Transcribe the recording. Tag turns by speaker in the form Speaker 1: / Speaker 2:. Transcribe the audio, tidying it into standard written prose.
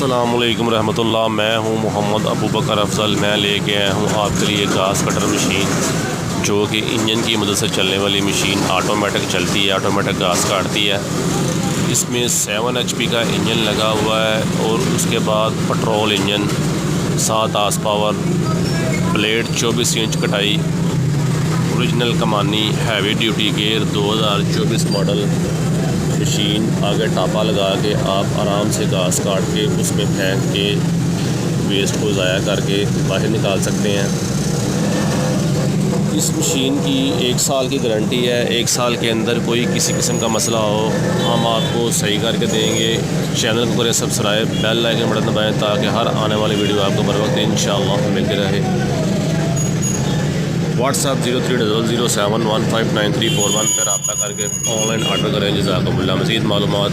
Speaker 1: अस्सलामुअलैकुम रहमतुल्लाह। मैं हूं मोहम्मद अबू बकर अफजल। मैं लेके आया हूं आपके लिए घास कटर मशीन, जो कि इंजन की मदद से चलने वाली मशीन ऑटोमेटिक चलती है, ऑटोमेटिक घास काटती है। इसमें 7 HP का इंजन लगा हुआ है और उसके बाद petrol engine, 7 horse power, blade 24 inch कटाई, ओरिजिनल कमानी, heavy duty gear, 2024 model machine. आगे टापा लगा के आप आराम से घास काट के उसमें फेंक के वेस्ट को ज़ाया करके बाहर निकाल सकते हैं। इस मशीन की 1 साल की गारंटी है। 1 साल के अंदर कोई किसी किस्म का मसला हो हम आपको सही करके देंगे। चैनल को करें सब्सक्राइब, बेल आइकन बटन दबाएं ताकि हर आने वाली वीडियो आपको बर वक्त इंशाअल्लाह मिलती रहे। व्हाट्सअप 030071159341 पर रब्ता करके ऑनलाइन ऑर्डर करें। जज़ाकुमुल्लाह। मज़ीद मालूमात